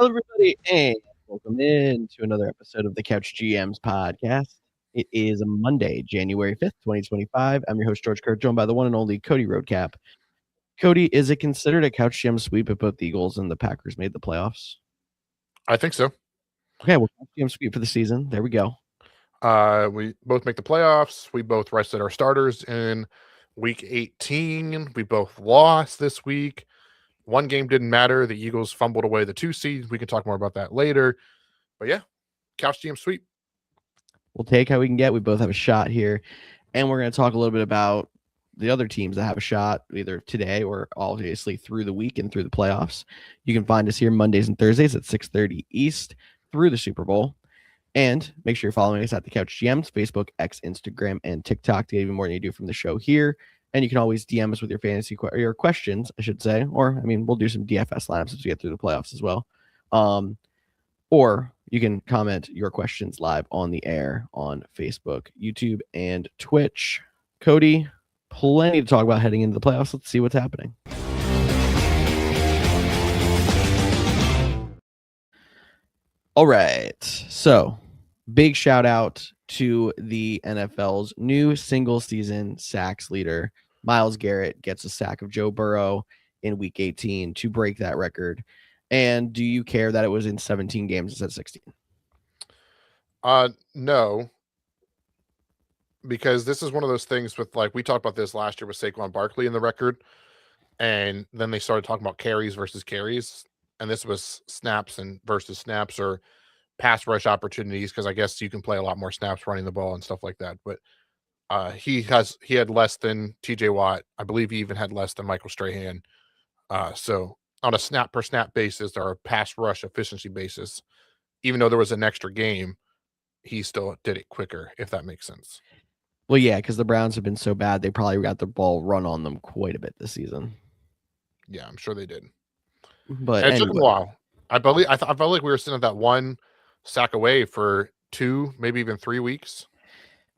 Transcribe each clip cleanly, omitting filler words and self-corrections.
Hello, everybody, and welcome in to another episode of the Couch GMs Podcast. It is Monday, January 5th, 2025. I'm your host, George Kirk, joined by the one and only Cody Roadcap. Cody, is it considered a Couch GM sweep if both the Eagles and the Packers made the playoffs? I think so. Okay, well, Couch GM sweep for the season. There we go. We both make the playoffs. We both rested our starters in week 18. We both lost this week. One game didn't matter. The Eagles fumbled away the 2 seed. We can talk more about that later. But yeah, Couch GM sweep. We'll take how we can get. We both have a shot here. And we're going to talk a little bit about the other teams that have a shot either today or obviously through the week and through the playoffs. You can find us here Mondays and Thursdays at 6:30 East through the Super Bowl. And make sure you're following us at the Couch GMs, Facebook, X, Instagram, and TikTok to get even more than you do from the show here. And you can always DM us with your fantasy or your questions, I should say. Or, I mean, we'll do some DFS lineups as we get through the playoffs as well. Or you can comment your questions live on the air on Facebook, YouTube, and Twitch. Cody, plenty to talk about heading into the playoffs. Let's see what's happening. All right. So, big shout out to the NFL's new single season sacks leader. Myles Garrett gets a sack of Joe Burrow in week 18 to break that record. And do you care that it was in 17 games instead of 16? No. Because this is one of those things with, like, we talked about this last year with Saquon Barkley in the record. And then they started talking about carries versus carries. And this was snaps and versus snaps or pass rush opportunities, because I guess you can play a lot more snaps running the ball and stuff like that. But he had less than TJ Watt. I believe he even had less than Michael Strahan. So on a snap per snap basis or a pass rush efficiency basis, even though there was an extra game, he still did it quicker, if that makes sense. Well, yeah, because the Browns have been so bad, they probably got the ball run on them quite a bit this season. Yeah, I'm sure they did. But it took a while. I felt like we were sitting at that one sack away for 2, maybe even 3 weeks.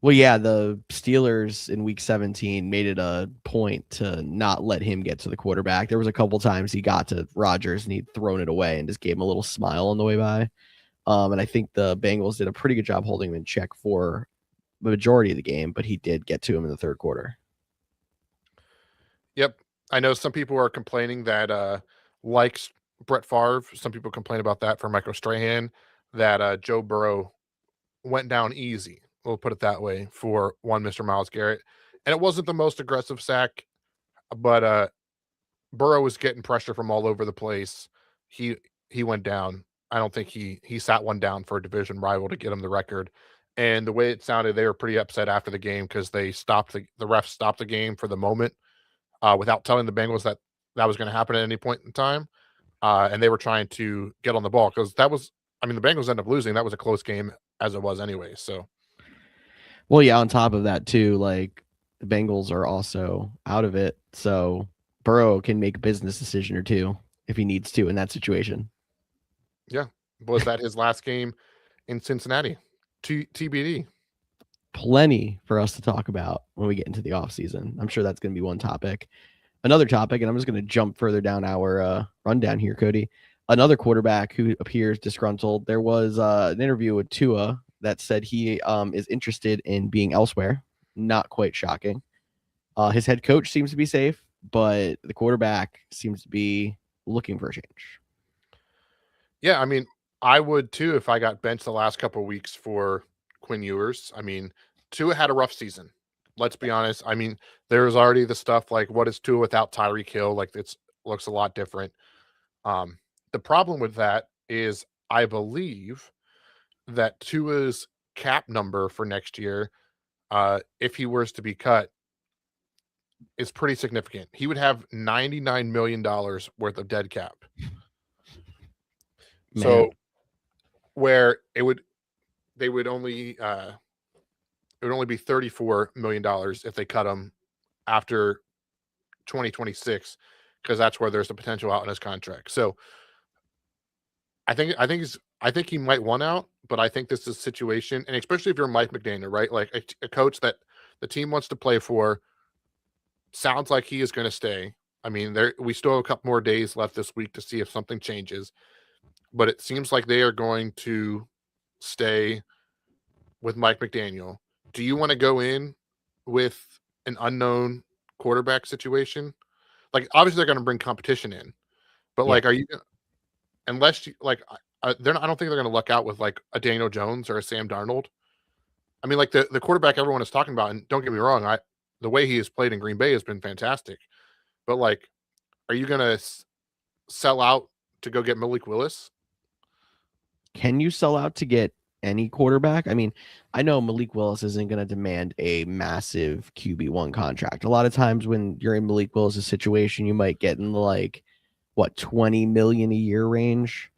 Well, yeah, the Steelers in week 17 made it a point to not let him get to the quarterback. There was a couple times he got to Rodgers and he'd thrown it away and just gave him a little smile on the way by. And I think the Bengals did a pretty good job holding him in check for the majority of the game, but he did get to him in the third quarter. Yep. I know some people are complaining that likes Brett Favre. Some people complain about that for Michael Strahan, that Joe Burrow went down easy. We'll put it that way for one Mr. Myles Garrett. And it wasn't the most aggressive sack, but Burrow was getting pressure from all over the place. He went down. I don't think he sat one down for a division rival to get him the record. And the way it sounded, they were pretty upset after the game because they stopped the refs stopped the game for the moment without telling the Bengals that was going to happen at any point in time. And they were trying to get on the ball because the Bengals ended up losing. That was a close game as it was anyway. So. Well, yeah, on top of that, too, like the Bengals are also out of it. So Burrow can make a business decision or two if he needs to in that situation. Yeah. Was that his last game in Cincinnati? TBD. Plenty for us to talk about when we get into the offseason. I'm sure that's going to be one topic. Another topic, and I'm just going to jump further down our rundown here, Cody. Another quarterback who appears disgruntled. There was an interview with Tua that said he is interested in being elsewhere. Not quite shocking. His head coach seems to be safe, but the quarterback seems to be looking for a change. Yeah, I mean, I would too if I got benched the last couple of weeks for Quinn Ewers. I mean, Tua had a rough season. Let's be honest. I mean, there's already the stuff like, what is Tua without Tyreek Hill? Like, it looks a lot different. The problem with that is I believe that Tua's cap number for next year, if he were to be cut, is pretty significant. He would have $99 million worth of dead cap. Man. So where it would only be $34 million if they cut him after 2026, because that's where there's the potential out in his contract. So I think he might want out, but I think this is a situation, and especially if you're Mike McDaniel, right? Like a coach that the team wants to play for, sounds like he is going to stay. I mean, we still have a couple more days left this week to see if something changes. but it seems like they are going to stay with Mike McDaniel. Do you want to go in with an unknown quarterback situation? Like, obviously they're going to bring competition in, but Yeah. like, are you, unless you like, they're not, I don't think they're going to luck out with like a Daniel Jones or a Sam Darnold. I mean, like the quarterback everyone is talking about, and don't get me wrong, the way he has played in Green Bay has been fantastic. But like, are you going to sell out to go get Malik Willis? Can you sell out to get any quarterback? I mean, I know Malik Willis isn't going to demand a massive QB1 contract. A lot of times when you're in Malik Willis's situation, you might get in the like what 20 million a year range,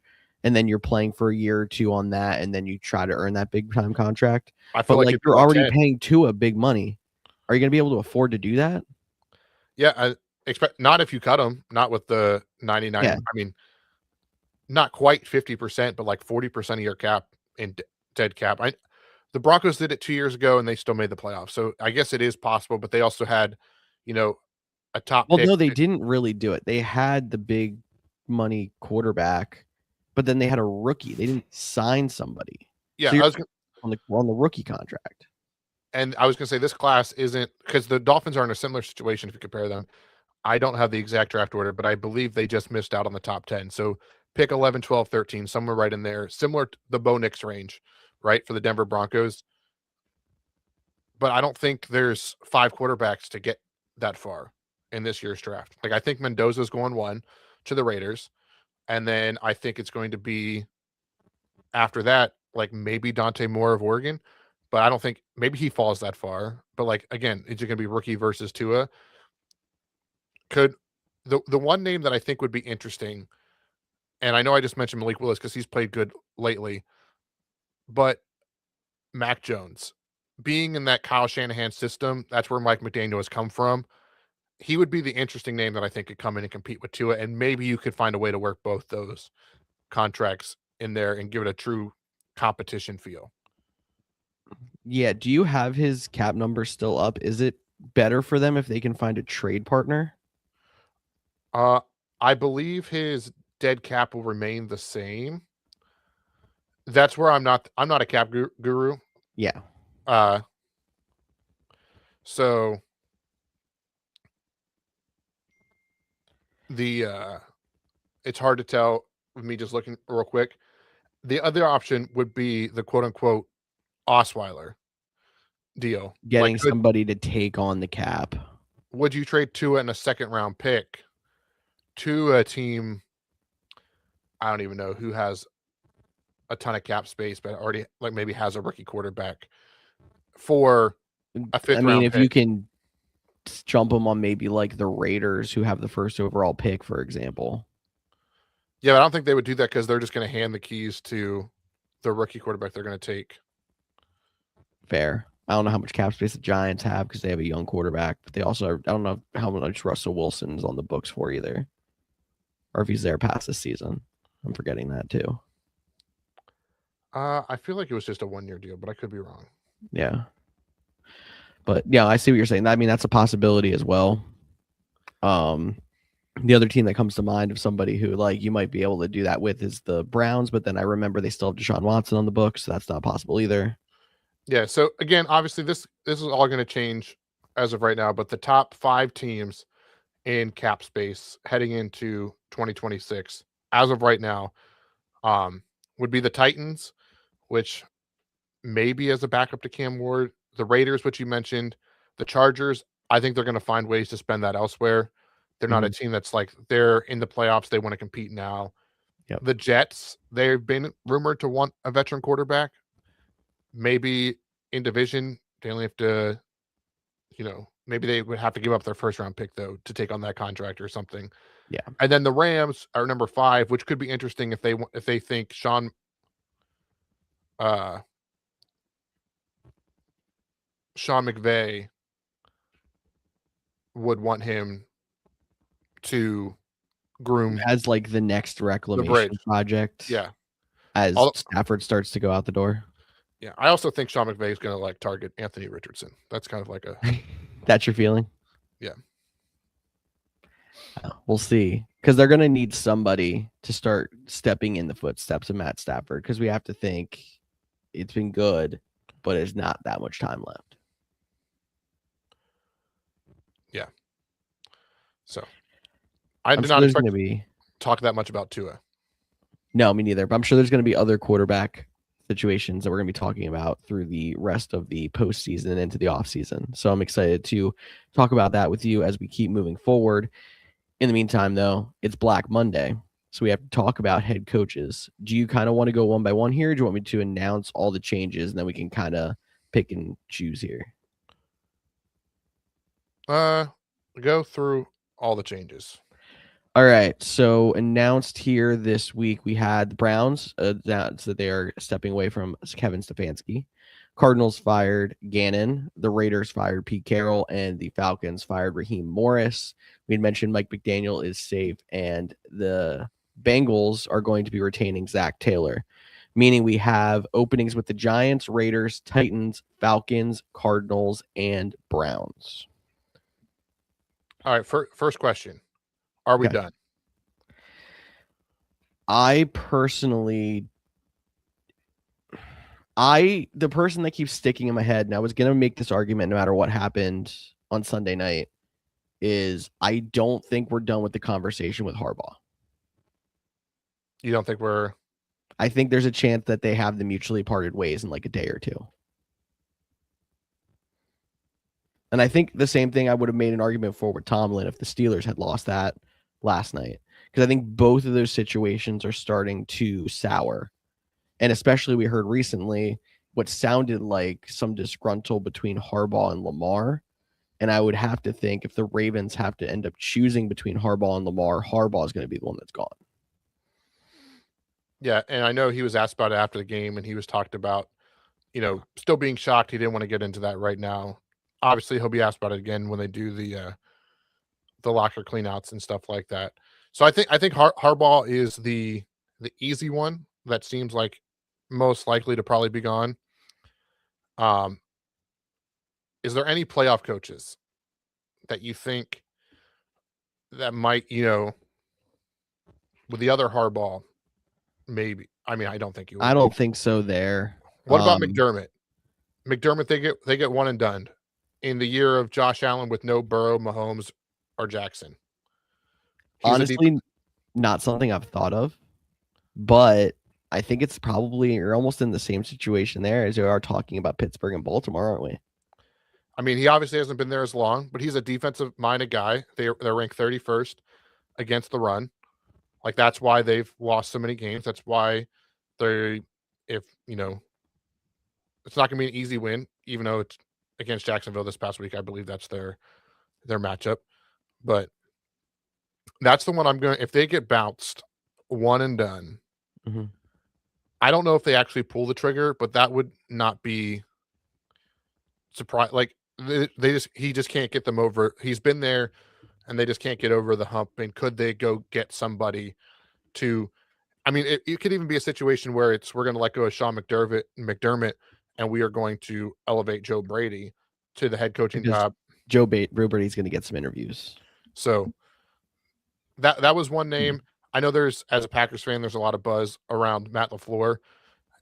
and then you're playing for a year or two on that, and then you try to earn that big time contract. I feel But like like it'd be you're like already 10. paying Tua big money. Are you going to be able to afford to do that? Yeah, I expect not if you cut him, not with the 99. Yeah. I mean, not quite 50%, but like 40% of your cap in dead cap. The Broncos did it 2 years ago and they still made the playoffs. So I guess it is possible, but they also had, you know, a top Well, pick. no, they didn't really do it. They had the big money quarterback, but then they had a rookie. They didn't sign somebody. Yeah, So you're on the rookie contract. and I was going to say this class isn't, because the Dolphins are in a similar situation if you compare them. I don't have the exact draft order, but I believe they just missed out on the top 10. So pick 11, 12, 13, somewhere right in there, similar to the Bo Nix range, right, for the Denver Broncos. But I don't think there's 5 quarterbacks to get that far in this year's draft. Like, I think Mendoza's going 1 to the Raiders. And then I think it's going to be after that, like maybe Dante Moore of Oregon. But I don't think maybe he falls that far. But like, again, is it going to be rookie versus Tua? Could the one name that I think would be interesting, and I know I just mentioned Malik Willis because he's played good lately, but Mac Jones, being in that Kyle Shanahan system, that's where Mike McDaniel has come from. He would be the interesting name that I think could come in and compete with Tua, and maybe you could find a way to work both those contracts in there and give it a true competition feel. Yeah. Do you have his cap number still up? Is it better for them if they can find a trade partner? I believe his dead cap will remain the same. That's where I'm not a cap guru. Yeah. So it's hard to tell with me just looking real quick. The other option would be the quote unquote Osweiler deal. Getting Like, somebody to take on the cap. would you trade Tua in a second round pick to a team? I don't even know who has a ton of cap space, but already like maybe has a rookie quarterback for a 5th round if pick. you can jump them on maybe like the Raiders who have the first overall pick, for example. Yeah, but I don't think they would do that because they're just going to hand the keys to the rookie quarterback they're going to take. Fair. I don't know how much cap space the Giants have because they have a young quarterback, but they also I don't know how much Russell Wilson's on the books for either, or if he's there past this season. I'm forgetting that too. I feel like it was just a 1-year deal, but I could be wrong. Yeah. But yeah, I see what you're saying. I mean, that's a possibility as well. The other team that comes to mind of somebody who like you might be able to do that with is the Browns, but then I remember they still have Deshaun Watson on the books, so that's not possible either. Yeah, so again, obviously this is all going to change as of right now, but the top 5 teams in cap space heading into 2026 as of right now would be the Titans, which maybe as a backup to Cam Ward, the Raiders, which you mentioned, the Chargers. I think they're going to find ways to spend that elsewhere. They're not a team that's like they're in the playoffs. They want to compete now. Yep. The Jets, they've been rumored to want a veteran quarterback. Maybe in division, they only have to, maybe they would have to give up their 1st round pick though to take on that contract or something. Yeah. And then the Rams are number 5, which could be interesting if they think Sean McVay would want him to groom as like the next reclamation project. Yeah. As Stafford starts to go out the door. Yeah. I also think Sean McVay is going to like target Anthony Richardson. That's kind of like a that's your feeling? Yeah. We'll see. because they're going to need somebody to start stepping in the footsteps of Matt Stafford, because we have to think it's been good, but it's not that much time left. Yeah. So I I'm did sure not there's expect going to be. talk that much about Tua. No, me neither. But I'm sure there's going to be other quarterback situations that we're going to be talking about through the rest of the postseason and into the offseason. So I'm excited to talk about that with you as we keep moving forward. In the meantime, though, it's Black Monday. So we have to talk about head coaches. Do you kind of want to go one by one here? Or do you want me to announce all the changes and then we can kind of pick and choose here? Go through all the changes. All right. So announced here this week, we had the Browns announced that they are stepping away from Kevin Stefanski. Cardinals fired Gannon. The Raiders fired Pete Carroll, and the Falcons fired Raheem Morris. We had mentioned Mike McDaniel is safe, and the Bengals are going to be retaining Zach Taylor, meaning we have openings with the Giants, Raiders, Titans, Falcons, Cardinals, and Browns. All right. First question. Are we Okay. done? I personally, the person that keeps sticking in my head, and I was going to make this argument no matter what happened on Sunday night, is I don't think we're done with the conversation with Harbaugh. You don't think we're... I think there's a chance that they have the mutually parted ways in like a day or two. And I think the same thing I would have made an argument for with Tomlin if the Steelers had lost that last night. Because I think both of those situations are starting to sour. And especially we heard recently what sounded like some disgruntled between Harbaugh and Lamar. And I would have to think if the Ravens have to end up choosing between Harbaugh and Lamar, Harbaugh is going to be the one that's gone. Yeah, and I know he was asked about it after the game, and he was talked about, still being shocked. He didn't want to get into that right now. Obviously, he'll be asked about it again when they do the locker cleanouts and stuff like that. So I think Harbaugh is the easy one that seems like most likely to probably be gone. Is there any playoff coaches that you think that might, with the other Harbaugh, maybe? I mean, I don't think you would. I don't think so there. What about McDermott? McDermott, they get one and done in the year of Josh Allen with no Burrow, Mahomes, or Jackson. Honestly, not something I've thought of, but I think it's probably you're almost in the same situation there as you are talking about Pittsburgh and Baltimore, aren't we? I mean, he obviously hasn't been there as long, but he's a defensive-minded guy. They're ranked 31st against the run. Like, that's why they've lost so many games. That's why it's not going to be an easy win, even though it's against Jacksonville this past week. I believe that's their matchup. But that's the one if they get bounced, one and done, mm-hmm. I don't know if they actually pull the trigger, but that would not be surprise. Like, he just can't get them over. He's been there and they just can't get over the hump. And could they go get somebody to, I mean, it could even be a situation where we're going to let go of Sean McDermott and we are going to elevate Joe Brady to the head coaching job. Joe Brady's going to get some interviews. So that was one name. I know as a Packers fan, there's a lot of buzz around Matt LaFleur,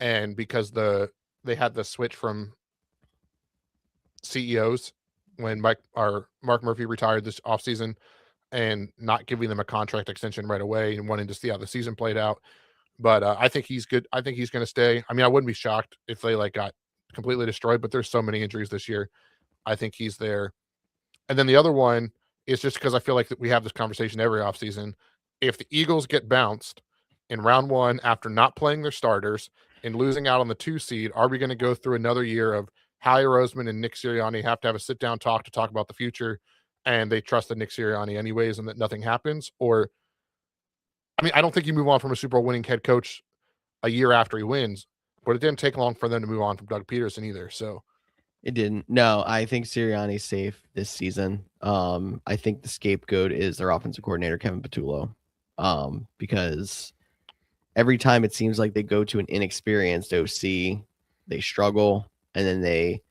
and because they had the switch from CEOs when Mark Murphy retired this offseason and not giving them a contract extension right away and wanting to see how the season played out. But I think he's good. I think he's going to stay. I mean, I wouldn't be shocked if they got completely destroyed, but there's so many injuries this year. I think he's there. And then the other one is just because I feel like that we have this conversation every offseason. If the Eagles get bounced in round one after not playing their starters and losing out on the 2 seed, are we going to go through another year of Howie Roseman and Nick Sirianni have to have a sit-down talk to talk about the future, and they trusted Nick Sirianni anyways and that nothing happens? Or, I mean, I don't think you move on from a Super Bowl winning head coach a year after he wins, but it didn't take long for them to move on from Doug Peterson either. So it didn't. No, I think Sirianni's safe this season. I think the scapegoat is their offensive coordinator, Kevin Patullo, because every time it seems like they go to an inexperienced OC, they struggle, and then they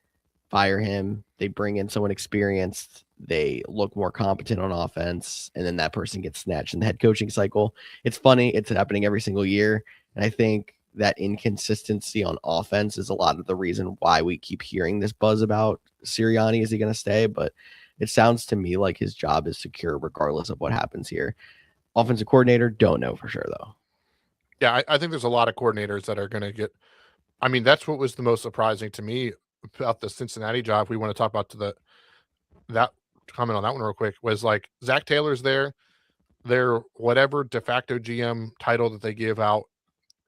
fire him. They bring in someone experienced. They look more competent on offense, and then that person gets snatched in the head coaching cycle. It's funny. It's happening every single year. And I think that inconsistency on offense is a lot of the reason why we keep hearing this buzz about Sirianni. Is he going to stay? But it sounds to me like his job is secure regardless of what happens here. Offensive coordinator, don't know for sure, though. Yeah, I think there's a lot of coordinators that are going to get. I mean, that's what was the most surprising to me about the Cincinnati job. We want to talk about that comment on that one real quick. Was like Zach Taylor's there. Their whatever de facto GM title that they give out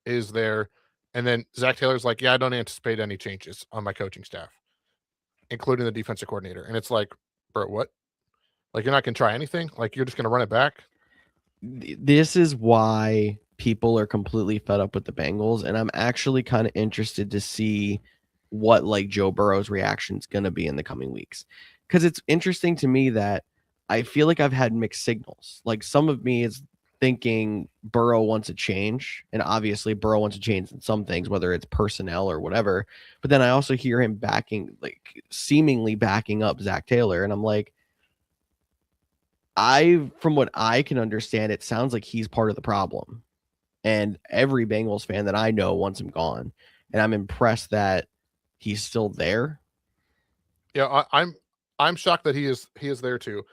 is there. And then Zach Taylor's like, yeah, I don't anticipate any changes on my coaching staff, including the defensive coordinator. And it's like, bro, what? Like, you're not going to try anything? Like, you're just going to run it back? This is why people are completely fed up with the Bengals. And I'm actually kind of interested to see what like Joe Burrow's reaction is going to be in the coming weeks. Because it's interesting to me that I feel like I've had mixed signals. Like some of me is thinking Burrow wants a change, and obviously Burrow wants to change in some things, whether it's personnel or whatever. But then I also hear him seemingly backing up Zach Taylor, and I'm like, from what I can understand, it sounds like he's part of the problem, and every Bengals fan that I know wants him gone, and I'm impressed that he's still there. Yeah, I'm shocked that he is there too.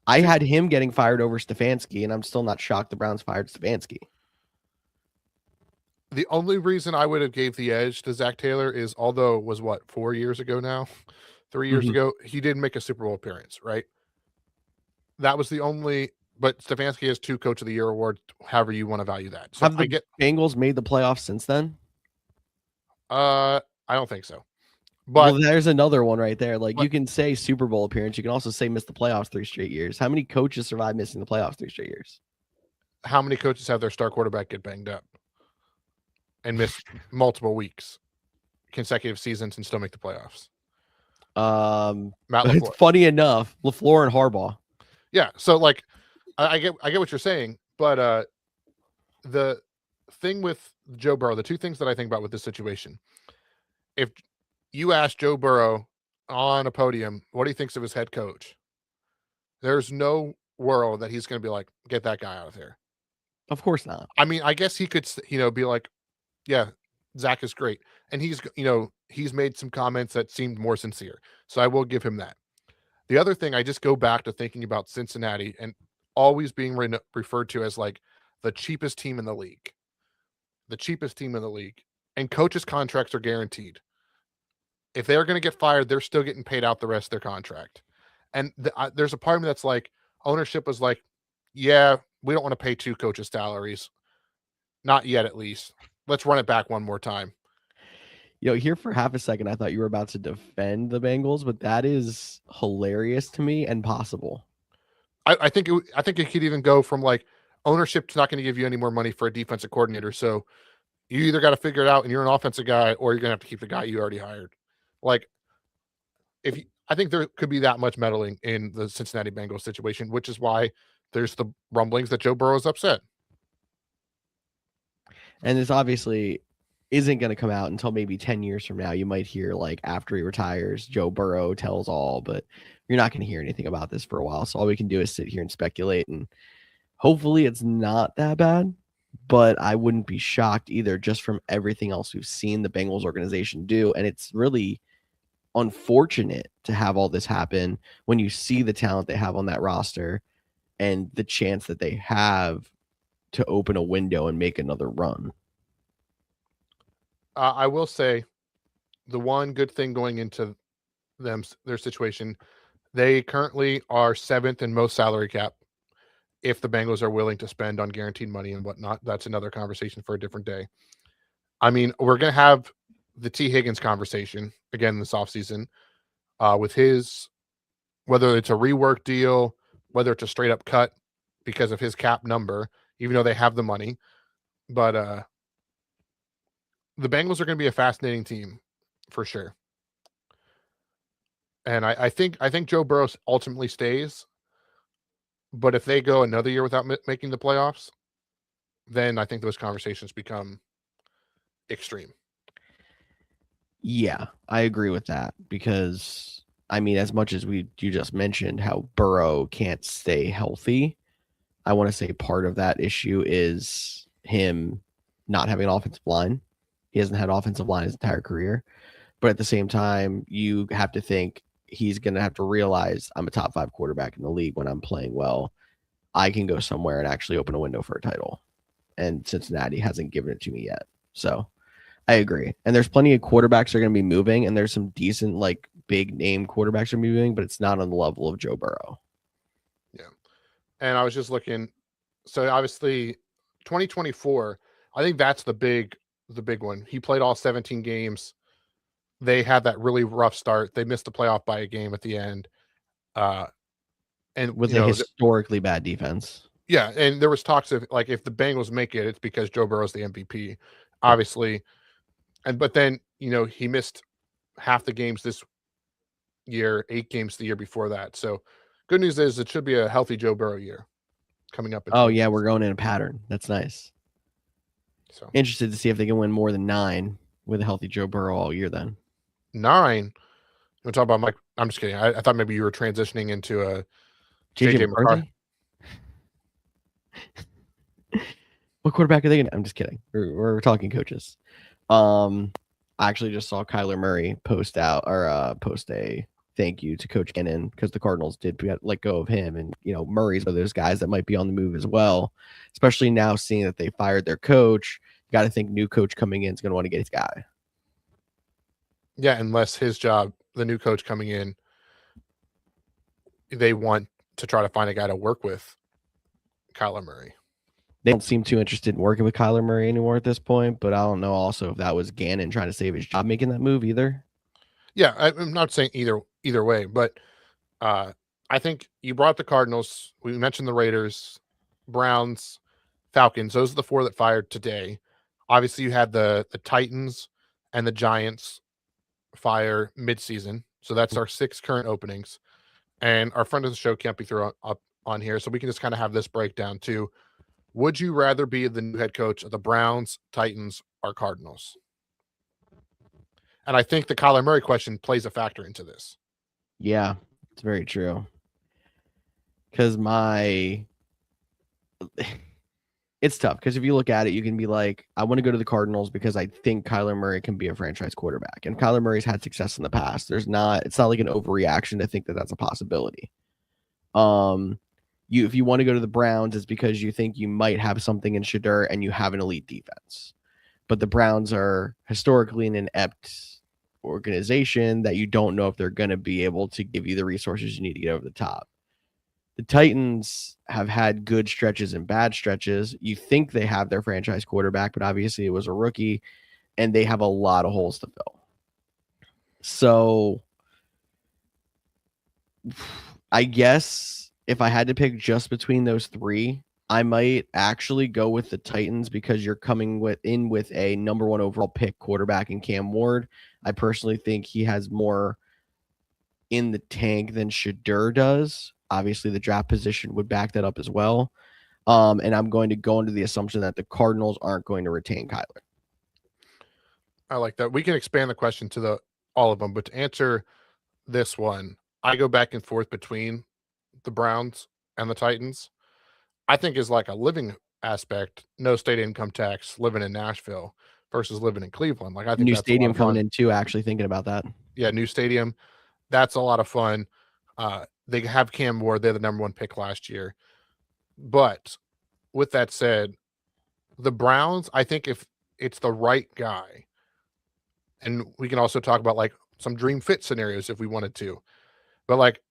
I had him getting fired over Stefanski, and I'm still not shocked the Browns fired Stefanski. The only reason I would have gave the edge to Zach Taylor is, although it was 4 years ago now, 3 years ago, he didn't make a Super Bowl appearance, right? That was the only. But Stefanski has 2 Coach of the Year awards, however you want to value that. So have the Bengals made the playoffs since then? I don't think so. But well, there's another one right there. Like you can say Super Bowl appearance. You can also say miss the playoffs 3 straight years. How many coaches survive missing the playoffs 3 straight years? How many coaches have their star quarterback get banged up and miss multiple weeks, consecutive seasons, and still make the playoffs? Matt LaFleur. It's funny enough, LaFleur and Harbaugh. Yeah, so like, I get what you're saying, but the thing with Joe Burrow, the 2 things that I think about with this situation, if you ask Joe Burrow on a podium what he thinks of his head coach, there's no world that he's going to be like, get that guy out of here. Of course not. I mean, I guess he could, be like, yeah, Zach is great. And he's made some comments that seemed more sincere. So I will give him that. The other thing, I just go back to thinking about Cincinnati and always being referred to as like the cheapest team in the league. The cheapest team in the league. And coaches' contracts are guaranteed. If they're going to get fired, they're still getting paid out the rest of their contract. And there's a part of me that's like, ownership was like, yeah, we don't want to pay 2 coaches' salaries. Not yet, at least. Let's run it back one more time. Here for half a second, I thought you were about to defend the Bengals, but that is hilarious to me and possible. I think it could even go from like, ownership's not going to give you any more money for a defensive coordinator. So you either got to figure it out and you're an offensive guy, or you're going to have to keep the guy you already hired. Like, I think there could be that much meddling in the Cincinnati Bengals situation, which is why there's the rumblings that Joe Burrow is upset. And this obviously isn't going to come out until maybe 10 years from now. You might hear like after he retires, Joe Burrow tells all, but you're not going to hear anything about this for a while. So all we can do is sit here and speculate, and hopefully it's not that bad, but I wouldn't be shocked either just from everything else we've seen the Bengals organization do. And it's really unfortunate to have all this happen when you see the talent they have on that roster and the chance that they have to open a window and make another run. I will say the one good thing going into their situation, they currently are 7th in most salary cap. If the Bengals are willing to spend on guaranteed money and whatnot, that's another conversation for a different day. I mean, we're going to have the T. Higgins conversation again this offseason with his, whether it's a rework deal, whether it's a straight up cut because of his cap number, even though they have the money. But the Bengals are going to be a fascinating team for sure. And I think Joe Burrow ultimately stays. But if they go another year without making the playoffs, then I think those conversations become extreme. Yeah, I agree with that because I mean, as much as you just mentioned how Burrow can't stay healthy, I want to say part of that issue is him not having an offensive line. He hasn't had offensive line his entire career, but at the same time, you have to think he's going to have to realize I'm a top 5 quarterback in the league when I'm playing well. I can go somewhere and actually open a window for a title. And Cincinnati hasn't given it to me yet. So I agree. And there's plenty of quarterbacks that are going to be moving, and there's some decent, like, big name quarterbacks are moving, but it's not on the level of Joe Burrow. Yeah. And I was just looking. So obviously 2024, I think that's the big one. He played all 17 games. They had that really rough start. They missed the playoff by a game at the end. And With a historically bad defense. Yeah, and there was talks of like if the Bengals make it, it's because Joe Burrow's the MVP, obviously. But then, he missed half the games this year, 8 games the year before that. So good news is it should be a healthy Joe Burrow year coming up. Oh yeah, we're going in a pattern. That's nice. So interested to see if they can win more than 9 with a healthy Joe Burrow all year. Then 9. We'll talk about Mike. I'm just kidding. I thought maybe you were transitioning into a JJ McCarthy. What quarterback are they going to? I'm just kidding. We're talking coaches. I actually just saw Kyler Murray post a thank you to Coach Gannon because the Cardinals did let go of him, and Murray's one of those guys that might be on the move as well. Especially now seeing that they fired their coach, you got to think new coach coming in is going to want to get his guy. Yeah, unless his job, the new coach coming in, they want to try to find a guy to work with Kyler Murray. They don't seem too interested in working with Kyler Murray anymore at this point, but I don't know also if that was Gannon trying to save his job making that move either. Yeah, I'm not saying either way, but I think you brought the Cardinals. We mentioned the Raiders, Browns, Falcons. Those are the 4 that fired today. Obviously, you had the Titans and the Giants fire midseason. So that's our 6 current openings. And our friend of the show can't be thrown up on here, so we can just kind of have this breakdown too. Would you rather be the new head coach of the Browns, Titans, or Cardinals? And I think the Kyler Murray question plays a factor into this. Yeah, it's very true. Because it's tough. Because if you look at it, you can be like, I want to go to the Cardinals because I think Kyler Murray can be a franchise quarterback. And Kyler Murray's had success in the past. It's not like an overreaction to think that that's a possibility. If you want to go to the Browns, it's because you think you might have something in Shedeur and you have an elite defense. But the Browns are historically an inept organization that you don't know if they're going to be able to give you the resources you need to get over the top. The Titans have had good stretches and bad stretches. You think they have their franchise quarterback, but obviously it was a rookie, and they have a lot of holes to fill. So I guess if I had to pick just between those 3, I might actually go with the Titans because you're coming with a number 1 overall pick quarterback in Cam Ward. I personally think he has more in the tank than Shedeur does. Obviously, the draft position would back that up as well. And I'm going to go into the assumption that the Cardinals aren't going to retain Kyler. I like that. We can expand the question to all of them, but to answer this one, I go back and forth between the Browns and the Titans. I think is like a living aspect, no state income tax, living in Nashville versus living in Cleveland. Like I think new that's stadium coming in too. Actually thinking about that. Yeah, new stadium. That's a lot of fun. They have Cam Ward. They're the number 1 pick last year. But with that said, the Browns, I think if it's the right guy, and we can also talk about like some dream fit scenarios if we wanted to, but like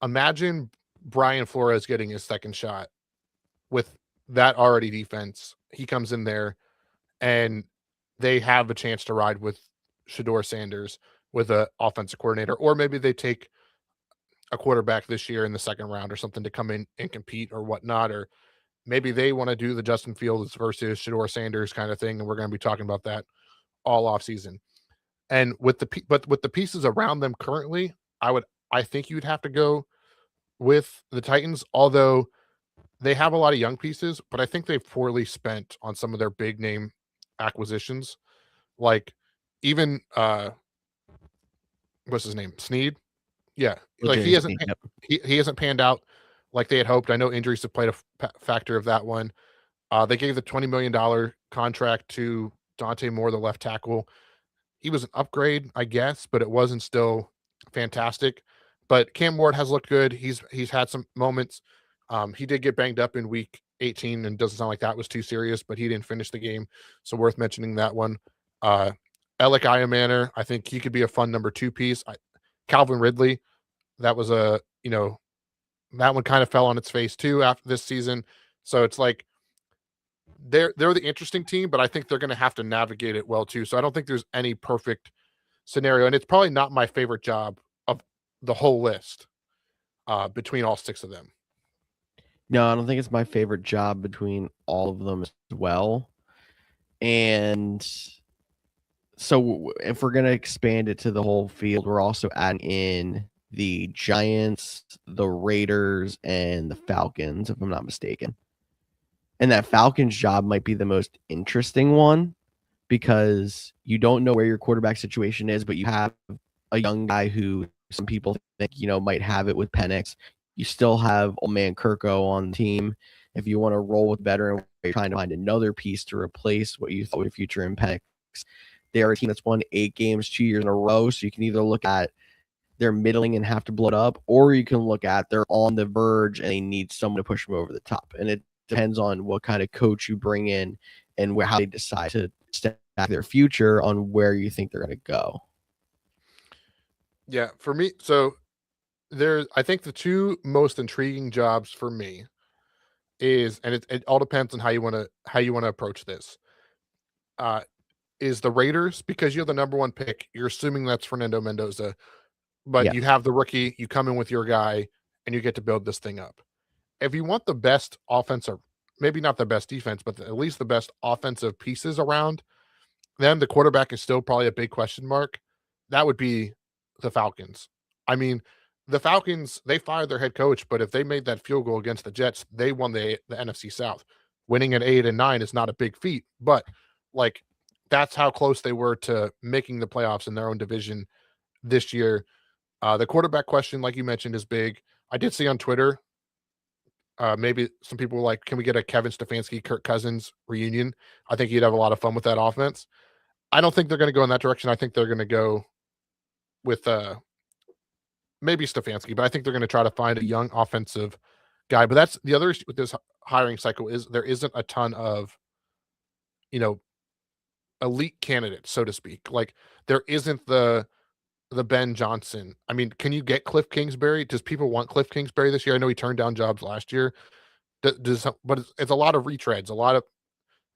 imagine Brian Flores getting his second shot with that already defense. He comes in there and they have a chance to ride with Shedeur Sanders with an offensive coordinator, or maybe they take a quarterback this year in the second round or something to come in and compete or whatnot, or maybe they want to do the Justin Fields versus Shedeur Sanders kind of thing, and we're going to be talking about that all off season. And with the pieces around them currently, I think you'd have to go with the Titans, although they have a lot of young pieces, but I think they've poorly spent on some of their big name acquisitions. Like even what's his name? Snead. Yeah, like Legit insane. Yep. he hasn't panned out like they had hoped. I know injuries have played a factor of that one. They gave the $20 million contract to Dante Moore, the left tackle. He was an upgrade, I guess, but it wasn't still fantastic. But Cam Ward has looked good. He's had some moments. He did get banged up in week 18, and doesn't sound like that was too serious, but he didn't finish the game, so worth mentioning that one. Alec Iamaner, I think he could be a fun number 2 piece. Calvin Ridley, that was that one kind of fell on its face too after this season. So it's like they're the interesting team, but I think they're going to have to navigate it well too. So I don't think there's any perfect scenario, and it's probably not my favorite job of the whole list between all 6 of them. No, I don't think it's my favorite job between all of them as well. And so if we're going to expand it to the whole field, we're also adding in the Giants, the Raiders, and the Falcons, if I'm not mistaken. And that Falcons job might be the most interesting one because you don't know where your quarterback situation is, but you have a young guy who some people think, might have it with Penix. You still have old man Kirko on the team. If you want to roll with veteran, you're trying to find another piece to replace what you thought would future in Penix. They're a team that's won 8 games 2 years in a row, so you can either look at they're middling and have to blow it up, or you can look at they're on the verge and they need someone to push them over the top. And it depends on what kind of coach you bring in and how they decide to stack their future on where you think they're going to go. Yeah, for me, so I think the 2 most intriguing jobs for me is, and it all depends on how you want to approach this. Is the Raiders, because you're the number 1 pick. You're assuming that's Fernando Mendoza, but you have the rookie. You come in with your guy, and you get to build this thing up. If you want the best offensive, maybe not the best defense, but at least the best offensive pieces around, then the quarterback is still probably a big question mark. That would be the Falcons. I mean, the Falcons, they fired their head coach, but if they made that field goal against the Jets, they won the NFC South. Winning at 8-9 is not a big feat, but like that's how close they were to making the playoffs in their own division this year. The quarterback question, like you mentioned, is big. I did see on Twitter, maybe some people were like, can we get a Kevin Stefanski, Kirk Cousins reunion? I think you'd have a lot of fun with that offense. I don't think they're going to go in that direction. I think they're going to go with maybe Stefanski, but I think they're going to try to find a young offensive guy. But that's the other issue with this hiring cycle is there isn't a ton of, elite candidates, so to speak. Like there isn't the Ben Johnson. I mean, can you get Cliff Kingsbury? Does people want Cliff Kingsbury this year? I know he turned down jobs last year. But it's a lot of retreads. A lot of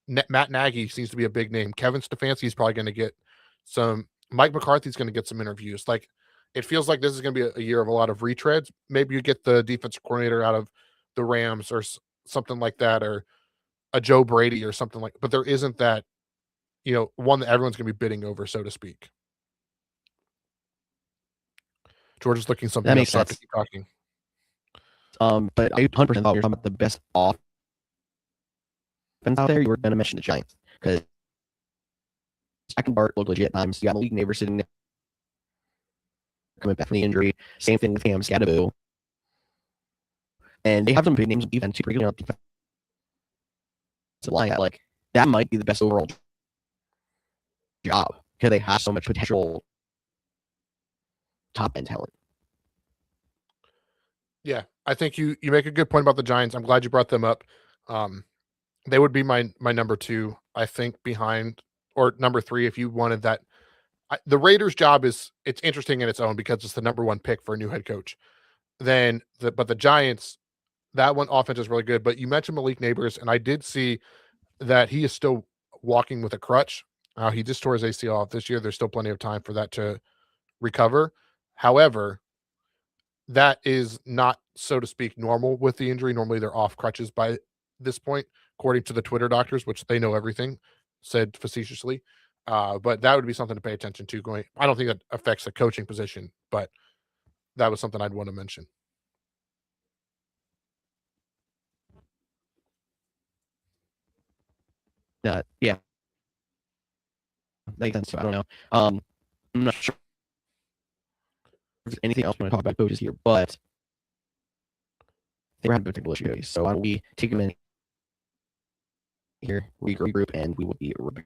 Matt Nagy seems to be a big name. Kevin Stefanski is probably going to get some. Mike McCarthy's going to get some interviews. Like it feels like this is going to be a year of a lot of retreads. Maybe you get the defensive coordinator out of the Rams or something like that, or a Joe Brady or something like. But there isn't that, one that everyone's going to be bidding over, so to speak. George is looking something That up, makes so I have to sense. keep talking. But I 100% thought we were talking about the best offense out there. You were going to mention the Giants because Zach and Bart look legit at times. You got Malik Neighbors sitting there coming back from the injury. Same thing with Cam Scadaboo. And they have some big names on defense, particularly on defense line. Like that might be the best overall job because they have so much potential top end talent. Yeah, I think you make a good point about the Giants. I'm glad you brought them up. They would be my number 2, I think, behind, or number 3 if you wanted that. The Raiders' job it's interesting in its own because it's the number 1 pick for a new head coach. But the Giants, that one offense is really good. But you mentioned Malik Neighbors, and I did see that he is still walking with a crutch. He just tore his ACL off this year. There's still plenty of time for that to recover. However, that is not, so to speak, normal with the injury. Normally they're off crutches by this point, according to the Twitter doctors, which they know everything, said facetiously. But that would be something to pay attention to going. I don't think that affects the coaching position, but that was something I'd want to mention. Yeah. That makes sense. I don't know. I'm not sure there's anything else we want to talk about coaches here, but we're having technical issues. So why don't we take a minute here, regroup, and we will be right back.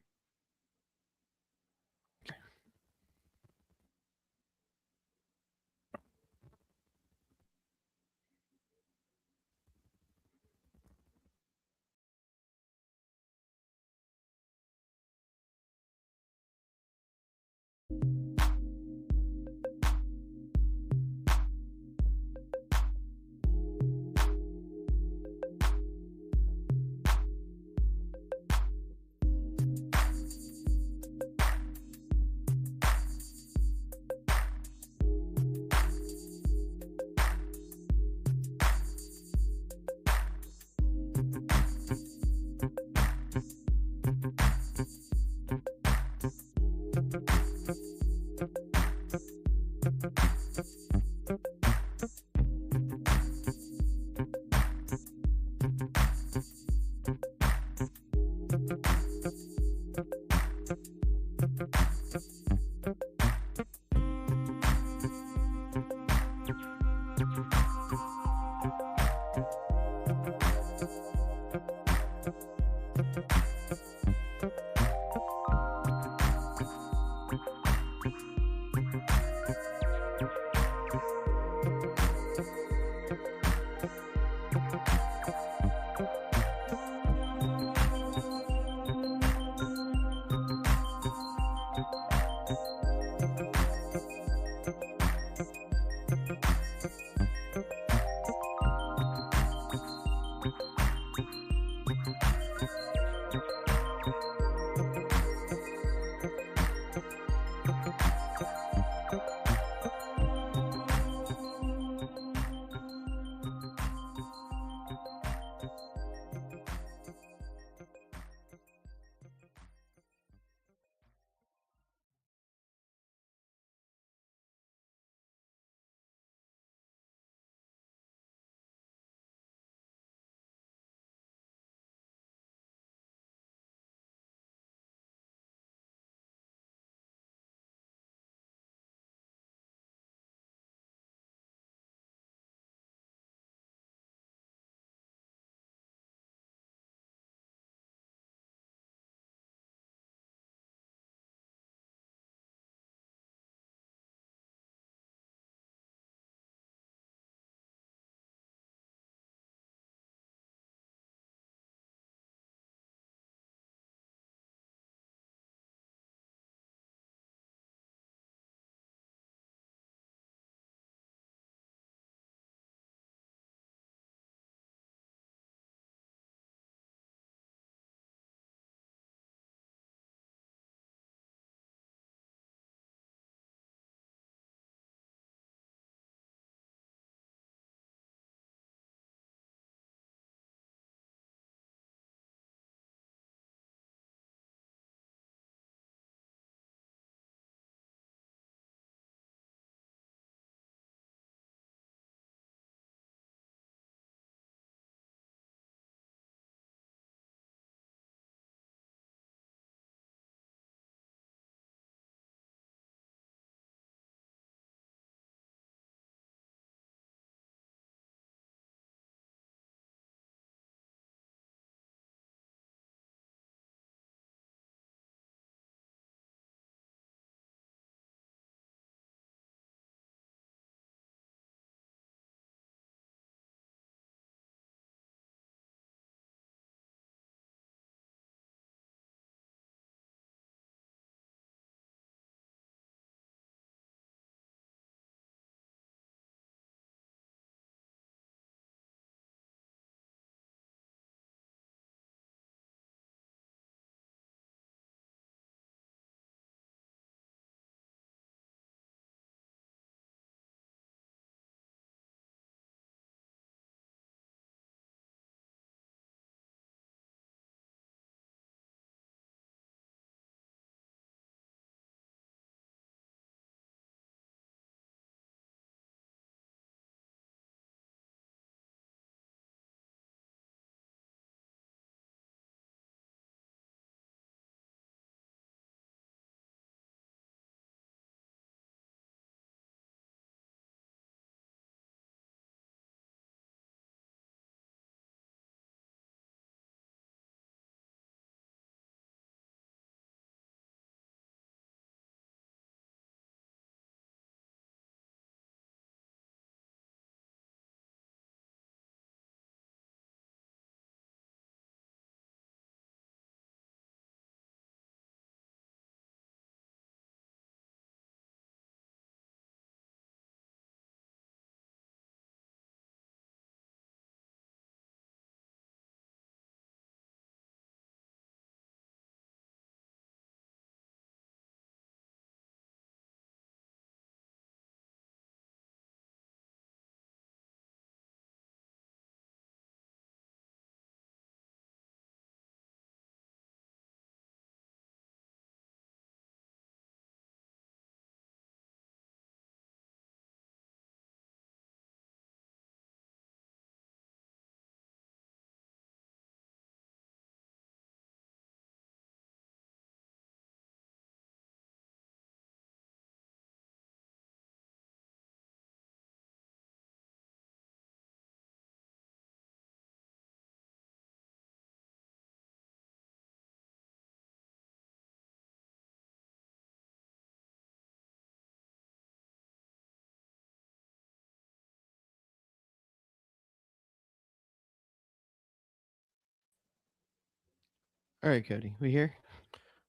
All right, Cody, we here?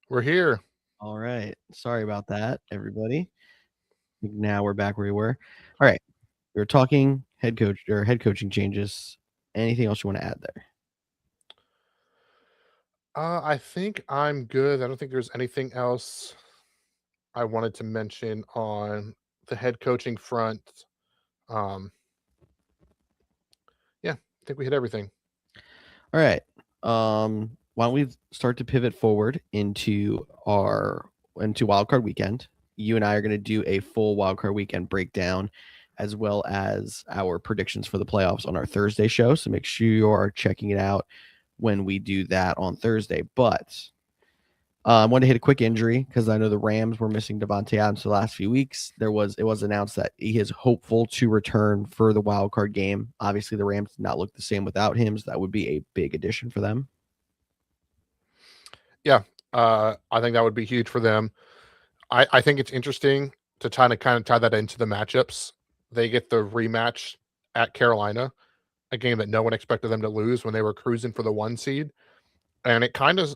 We're here. All right. Sorry about that, everybody. Now we're back where we were. All right. We were talking head coaching changes. Anything else you want to add there? I think I'm good. I don't think there's anything else I wanted to mention on the head coaching front. Um, yeah, I think we hit everything. All right. Why don't we start to pivot forward into wildcard weekend? You and I are going to do a full wildcard weekend breakdown, as well as our predictions for the playoffs on our Thursday show. So make sure you are checking it out when we do that on Thursday. But I want to hit a quick injury because I know the Rams were missing Devontae Adams the last few weeks. It was announced that he is hopeful to return for the wild card game. Obviously, the Rams did not look the same without him, so that would be a big addition for them. Yeah, I think that would be huge for them. I think it's interesting to kind of tie that into the matchups. They get the rematch at Carolina, a game that no one expected them to lose when they were cruising for the 1 seed, and it kind of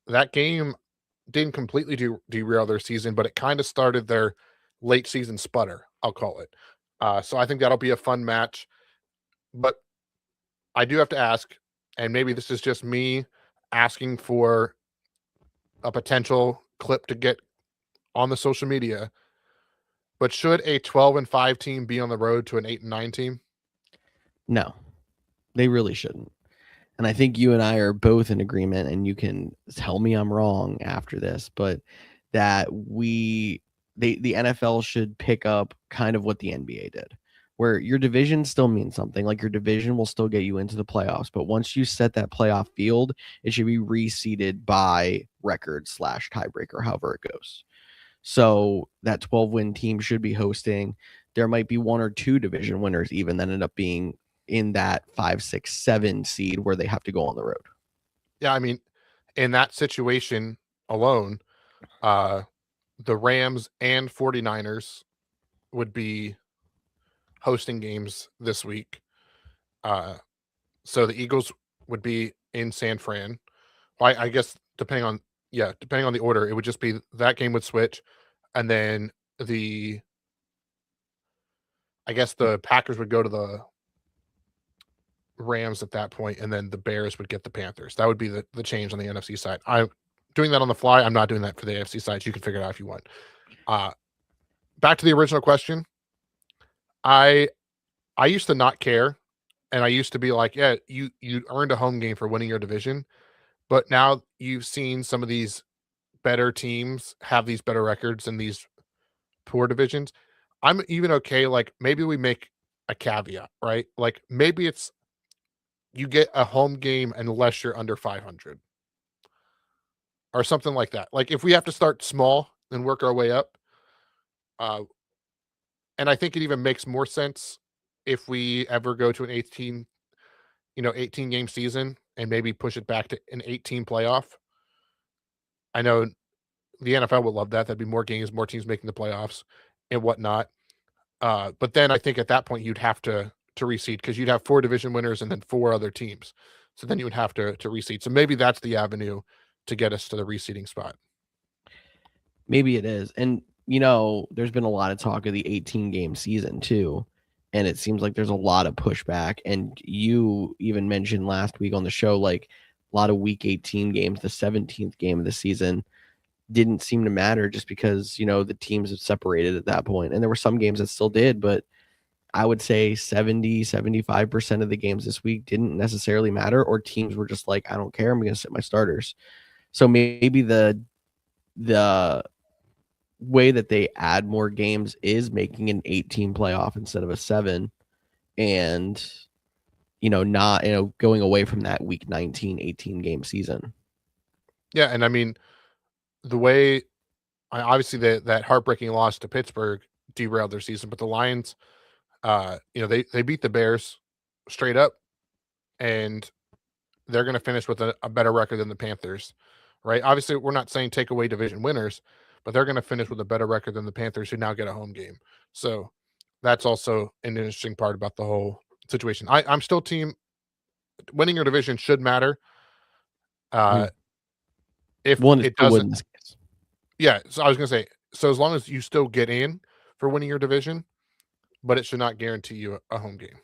that game didn't completely derail their season, but it kind of started their late season sputter, I'll call it. So I think that'll be a fun match. But I do have to ask, and maybe this is just me asking for a potential clip to get on the social media, but should a 12-5 team be on the road to an 8-9 team? No, they really shouldn't. And I think you and I are both in agreement, and you can tell me I'm wrong after this, but that the NFL should pick up kind of what the NBA did, where your division still means something. Like, your division will still get you into the playoffs, but once you set that playoff field, it should be reseeded by record / tiebreaker, however it goes. So that 12-win team should be hosting. There might be 1 or 2 division winners even that end up being in that 5, 6, 7 seed where they have to go on the road. Yeah, I mean, in that situation alone, the Rams and 49ers would be hosting games this week. So the Eagles would be in San Fran. I guess depending on the order, it would just be that game would switch, and then the Packers would go to the Rams at that point, and then the Bears would get the Panthers. That would be the change on the NFC side. I'm doing that on the fly. I'm not doing that for the AFC side. You can figure it out if you want. Back to the original question. I used to not care, and I used to be like, yeah, you earned a home game for winning your division. But now you've seen some of these better teams have these better records in these poor divisions. I'm even okay. Like, maybe we make a caveat, right? Like, maybe it's you get a home game unless you're under 500 or something like that. Like, if we have to start small and work our way up, uh, and I think it even makes more sense if we ever go to an 18 game season and maybe push it back to an 18 playoff. I know the NFL would love that. That'd be more games, more teams making the playoffs and whatnot. But then I think at that point you'd have to reseed because you'd have 4 division winners and then 4 other teams. So then you would have to reseed. So maybe that's the avenue to get us to the reseeding spot. Maybe it is. And, there's been a lot of talk of the 18-game season too. And it seems like there's a lot of pushback. And you even mentioned last week on the show, like, a lot of week 18 games, the 17th game of the season didn't seem to matter just because, the teams had separated at that point. And there were some games that still did, but I would say 75% of the games this week didn't necessarily matter, or teams were just like, I don't care, I'm going to sit my starters. So maybe the way that they add more games is making an 18 playoff instead of a 7, and not going away from that week 19 18 game season. Yeah, and I mean, the way obviously that heartbreaking loss to Pittsburgh derailed their season, but the Lions, they beat the Bears straight up, and they're going to finish with a better record than the Panthers, right? Obviously, we're not saying take away division winners, but they're going to finish with a better record than the Panthers, who now get a home game. So that's also an interesting part about the whole situation. I'm still team winning your division should matter. If One is it still would doesn't, in this case. yeah. So I was gonna say, so as long as you still get in for winning your division, but it should not guarantee you a home game.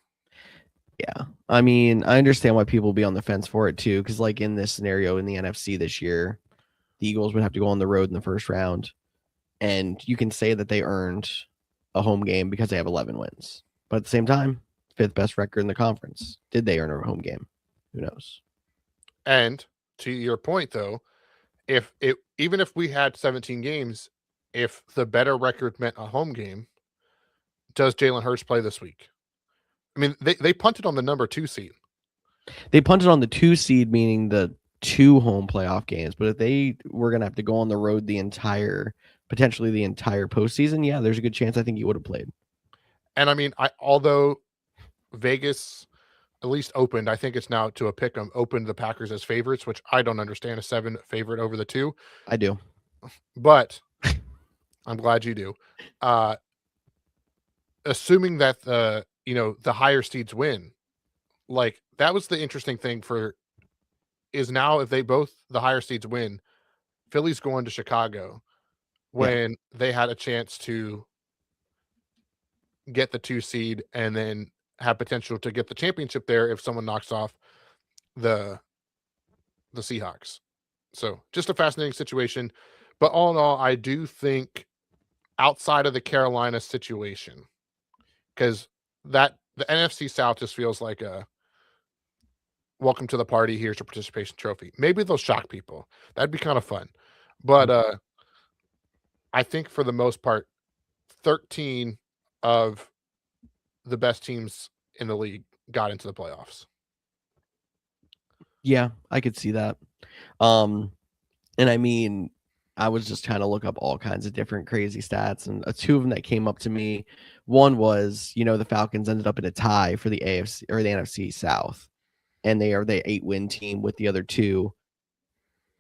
Yeah. I mean, I understand why people will be on the fence for it too, because like in this scenario in the NFC this year, the Eagles would have to go on the road in the first round. And you can say that they earned a home game because they have 11 wins. But at the same time, fifth best record in the conference. Did they earn a home game? Who knows? And to your point, though, even if we had 17 games, if the better record meant a home game, does Jalen Hurts play this week? I mean, they punted on the number 2 seed. They punted on the 2 seed, meaning the 2 home playoff games. But if they were going to have to go on the road potentially the entire postseason, yeah, there's a good chance I think he would have played. And I mean, although Vegas at least opened, I think it's now to a pick 'em, opened the Packers as favorites, which I don't understand, a 7 favorite over the 2. I do. But I'm glad you do. Assuming that the higher seeds win, like that was the interesting thing is now if the higher seeds win, Philly's going to Chicago when they had a chance to get the 2 seed and then have potential to get the championship there if someone knocks off the Seahawks. So just a fascinating situation. But all in all, I do think outside of the Carolina situation, because the NFC South just feels like a welcome to the party, here's your participation trophy. Maybe they'll shock people. That'd be kind of fun. But I think for the most part, 13 of the best teams in the league got into the playoffs. Yeah, I could see that. And I mean, I was just trying to look up all kinds of different crazy stats, and 2 of them that came up to me. One was, the Falcons ended up in a tie for the AFC or the NFC South, and they are the 8-win team with the other 2.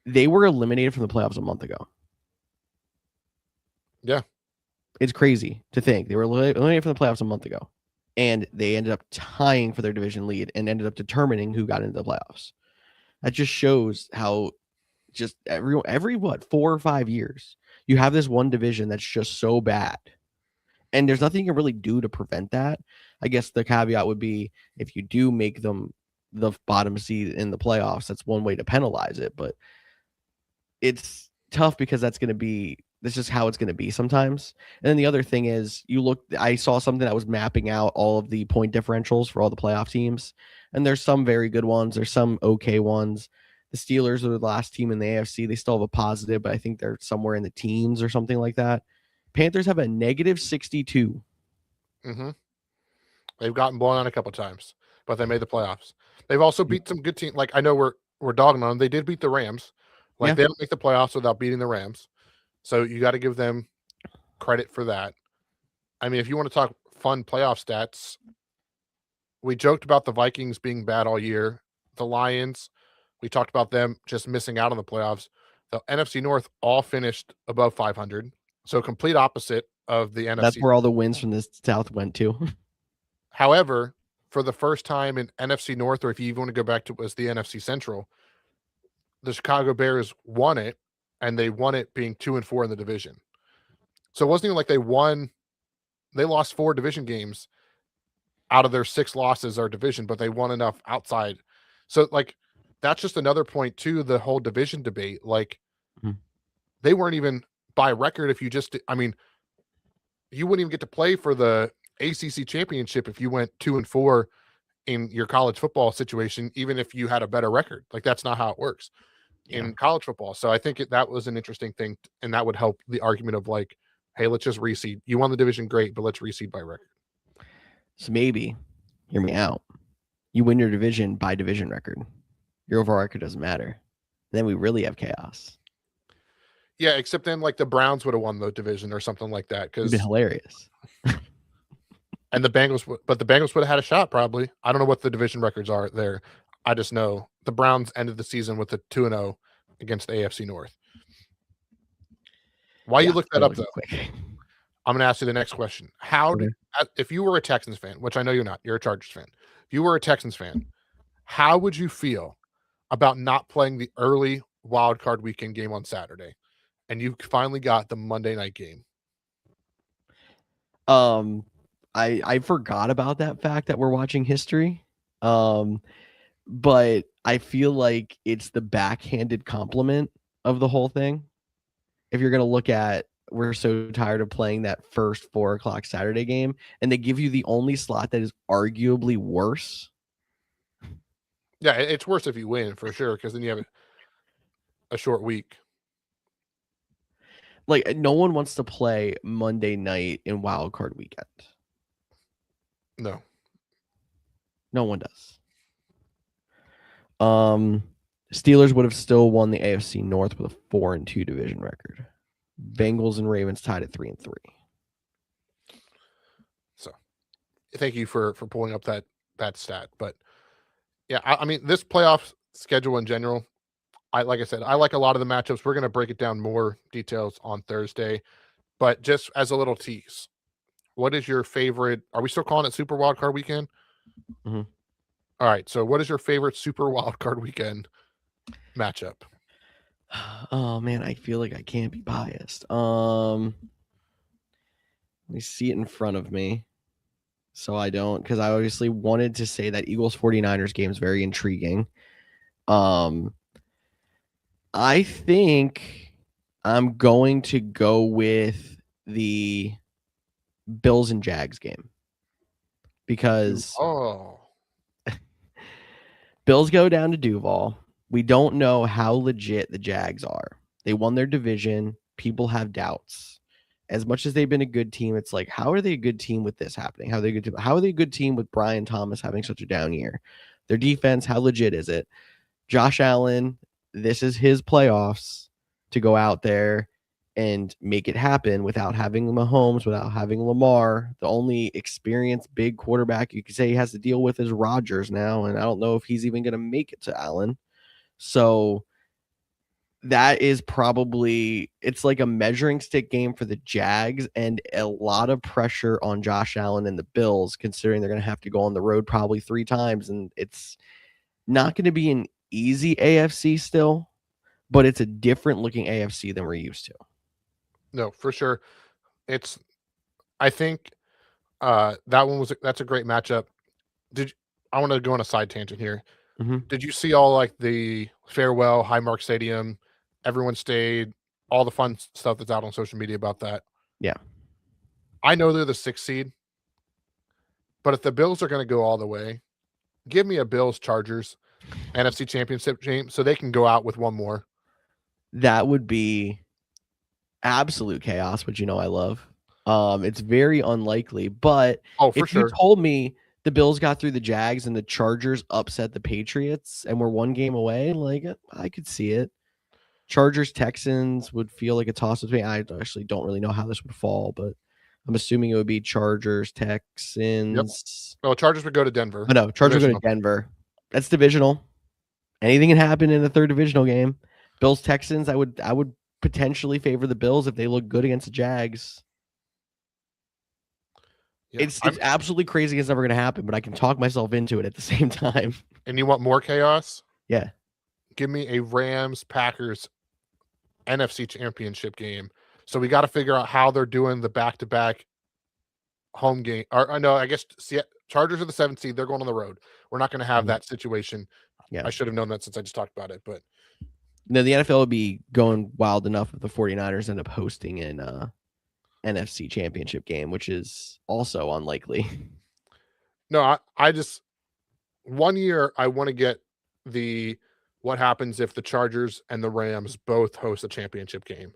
They were eliminated from the playoffs a month ago. Yeah. It's crazy to think they were eliminated from the playoffs a month ago, and they ended up tying for their division lead and ended up determining who got into the playoffs. That just shows how just every 4 or 5 years you have this one division that's just so bad, and there's nothing you can really do to prevent that. I guess the caveat would be if you do make them the bottom seed in the playoffs, that's one way to penalize it, but it's tough because that's just how it's going to be sometimes. And then the other thing is I saw something that was mapping out all of the point differentials for all the playoff teams, and there's some very good ones, there's some okay ones. The Steelers are the last team in the AFC. They still have a positive, but I think they're somewhere in the teens or something like that. Panthers have a negative 62. Mm-hmm. They've gotten blown out a couple times, but they made the playoffs. They've also beat some good teams. Like, I know we're dogging on them. They did beat the Rams. Like, they don't make the playoffs without beating the Rams. So you got to give them credit for that. I mean, if you want to talk fun playoff stats, we joked about the Vikings being bad all year. The Lions, we talked about them just missing out on the playoffs. The NFC North all finished above 500. So complete opposite of the NFC. That's where all the wins from the South went to. However, for the first time in NFC North, or if you even want to go back to was the NFC Central, the Chicago Bears won it, and they won it being 2-4 in the division. So it wasn't even like they lost 4 division games out of their 6 losses or division, but they won enough outside. So like, that's just another point to the whole division debate. Like, they weren't even by record. If you you wouldn't even get to play for the ACC championship if you went 2-4 in your college football situation, even if you had a better record. Like, that's not how it works in college football. So I think that was an interesting thing, and that would help the argument of like, hey, let's just reseed. You won the division, great, but let's reseed by record. So maybe, hear me out, you win your division by division record. Your overall record doesn't matter. Then we really have chaos. Yeah, except then like the Browns would have won the division or something like that. It'd be hilarious. And the Bengals would have had a shot probably. I don't know what the division records are there. I just know the Browns ended the season with a 2-0 against the AFC North. While you look that up, though, I'm going to ask you the next question. If you were a Texans fan, which I know you're not, you're a Chargers fan. If you were a Texans fan, how would you feel about not playing the early wild card weekend game on Saturday, and you finally got the Monday night game. I forgot about that fact that we're watching history. But I feel like it's the backhanded compliment of the whole thing. If you're gonna look at, we're so tired of playing that first 4:00 Saturday game, and they give you the only slot that is arguably worse. Yeah, it's worse if you win for sure, because then you have a short week. Like, no one wants to play Monday night in wild card weekend. No. No one does. Steelers would have still won the AFC North with a 4-2 division record. Bengals and Ravens tied at 3-3. So, thank you for pulling up that stat. But yeah, I mean, this playoff schedule in general, like I said, I like a lot of the matchups. We're going to break it down more details on Thursday, but just as a little tease, what is your favorite? Are we still calling it Super Wild Card Weekend? Mm-hmm. All right. So, what is your favorite Super Wild Card Weekend matchup? Oh man, I feel like I can't be biased. Let me see it in front of me, so I don't, because I obviously wanted to say that Eagles 49ers game is very intriguing. I think I'm going to go with the Bills and Jags game, because Bills go down to Duval. We don't know how legit the Jags are. They won their division. People have doubts. As much as they've been a good team, it's like, how are they a good team with this happening? How are they a good team with Brian Thomas having such a down year? Their defense, how legit is it? Josh Allen, this is his playoffs to go out there and make it happen without having Mahomes, without having Lamar. The only experienced big quarterback you could say he has to deal with is Rodgers now, and I don't know if he's even going to make it to Allen. So that is probably, it's like a measuring stick game for the Jags, and a lot of pressure on Josh Allen and the Bills, considering they're going to have to go on the road probably 3 times, and it's not going to be an easy AFC still, but it's a different looking AFC than we're used to. No, for sure. I think that's a great matchup. I want to go on a side tangent here. Mm-hmm. Did you see all like the farewell Highmark Stadium? Everyone stayed, all the fun stuff that's out on social media about that. Yeah. I know they're the 6th seed, but if the Bills are going to go all the way, give me a Bills Chargers NFC Championship game so they can go out with one more. That would be absolute chaos, which I love. It's very unlikely, but if you told me the Bills got through the Jags and the Chargers upset the Patriots and we're 1 game away, like, I could see it. Chargers Texans would feel like a toss with me. I actually don't really know how this would fall, but I'm assuming it would be Chargers Texans. Yep. Well, Chargers would go to Denver. Oh, no, Chargers would go to Denver. That's divisional. Anything can happen in the 3rd divisional game. Bills Texans, I would potentially favor the Bills if they look good against the Jags. Yeah, it's absolutely crazy. It's never going to happen, but I can talk myself into it at the same time. And you want more chaos? Yeah. Give me a Rams-Packers NFC Championship game. So we got to figure out how they're doing the back-to-back home game. Or no, I guess Chargers are the 7th seed. They're going on the road. We're not going to have that situation. Yeah. I should have known that since I just talked about it. But no, the NFL would be going wild enough if the 49ers end up hosting an NFC Championship game, which is also unlikely. No, I just, one year I want to get what happens if the Chargers and the Rams both host a championship game,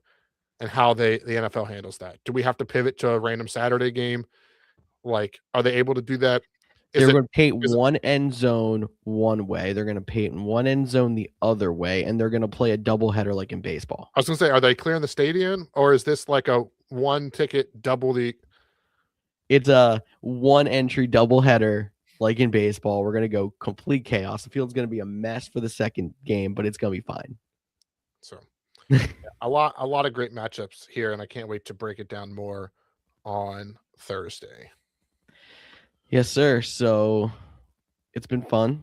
and how the NFL handles that. Do we have to pivot to a random Saturday game? Like, are they able to do that? They're going to paint one end zone one way. They're going to paint one end zone the other way, and they're going to play a doubleheader like in baseball. I was going to say, are they clearing the stadium, or is this like a 1 ticket double the? It's a 1 entry doubleheader like in baseball. We're going to go complete chaos. The field's going to be a mess for the 2nd game, but it's going to be fine. So a lot of great matchups here, and I can't wait to break it down more on Thursday. Yes, sir. So it's been fun.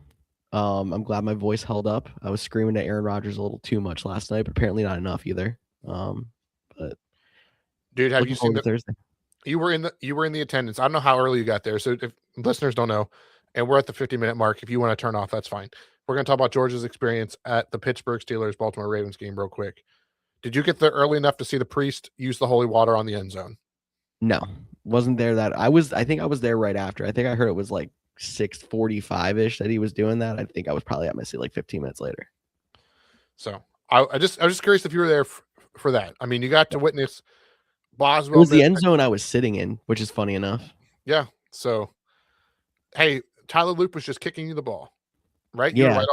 I'm glad my voice held up. I was screaming at Aaron Rodgers a little too much last night, but apparently not enough either. But Dude, have looking you seen forward to Thursday. You were in the attendance. I don't know how early you got there. So if listeners don't know, and we're at the 50-minute mark, if you want to turn off, that's fine. We're going to talk about George's experience at the Pittsburgh Steelers Baltimore Ravens game real quick. Did you get there early enough to see the priest use the holy water on the end zone? No, wasn't there I think I was there right after. I think I heard it was like 6:45-ish that he was doing that. I think I was probably at my seat like 15 minutes later. So I was just curious if you were there for that. I mean, you got to witness Boswell. It was the end zone I was sitting in, which is funny enough. Yeah. So, hey, Tyler Loop was just kicking you the ball, right? Yeah.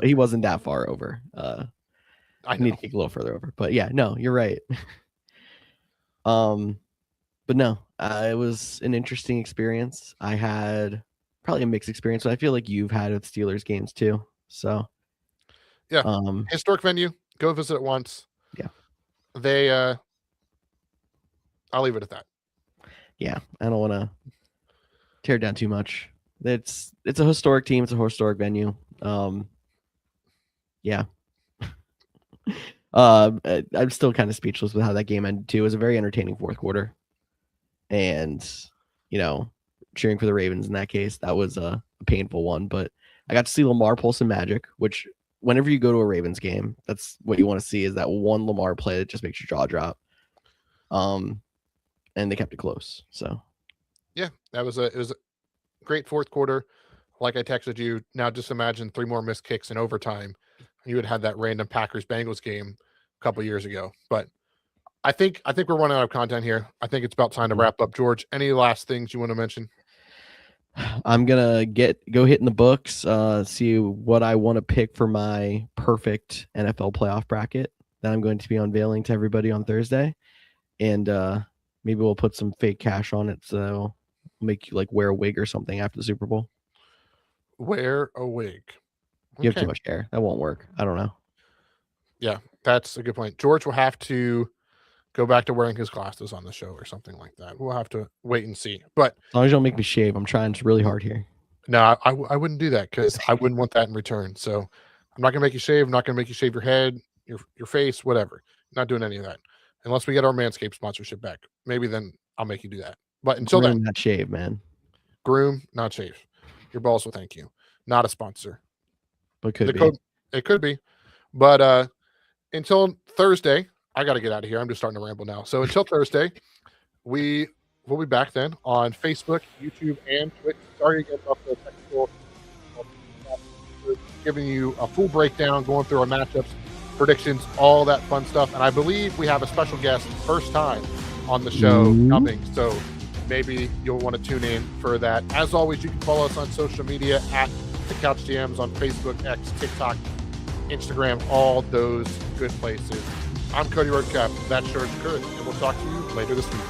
He wasn't that far over. I need to kick a little further over, but yeah, no, you're right. But no, it was an interesting experience. I had probably a mixed experience, but I feel like you've had with Steelers games too. So yeah, historic venue. Go visit it once. Yeah, they. I'll leave it at that. Yeah, I don't want to tear down too much. It's a historic team. It's a historic venue. Yeah. I'm still kind of speechless with how that game ended too. It was a very entertaining fourth quarter, and cheering for the Ravens in that case, that was a painful one. But I got to see Lamar pull some magic, which whenever you go to a Ravens game, that's what you want to see, is that one Lamar play that just makes your jaw drop. And they kept it close. So yeah, it was a great fourth quarter. Like I texted you, now just imagine 3 more missed kicks in overtime. You would have had that random Packers-Bengals game a couple years ago. But I think we're running out of content here. I think it's about time to wrap up. George, any last things you want to mention? I'm gonna go hit in the books, see what I want to pick for my perfect NFL playoff bracket that I'm going to be unveiling to everybody on Thursday, and maybe we'll put some fake cash on it, so make you like wear a wig or something after the Super Bowl. Wear a wig. You have too much hair. That won't work. I don't know. Yeah, that's a good point. George will have to go back to wearing his glasses on the show or something like that. We'll have to wait and see. But as long as you don't make me shave, I'm trying really hard here. No, I wouldn't do that because I wouldn't want that in return. So I'm not going to make you shave. I'm not going to make you shave your head, your face, whatever. I'm not doing any of that. Unless we get our Manscaped sponsorship back. Maybe then I'll make you do that. But until then, not shave, man. Groom, not shave. Your balls will thank you. Not a sponsor. But it could be. But until Thursday, I got to get out of here. I'm just starting to ramble now. So until Thursday, we'll be back then on Facebook, YouTube, and Twitch. Sorry again about the technical. Giving you a full breakdown, going through our matchups, predictions, all that fun stuff. And I believe we have a special guest, first time on the show coming. So maybe you'll want to tune in for that. As always, you can follow us on social media at the Couch GMs on Facebook, X, TikTok, Instagram, all those good places. I'm Cody Roadcap. That sure is good. And we'll talk to you later this week.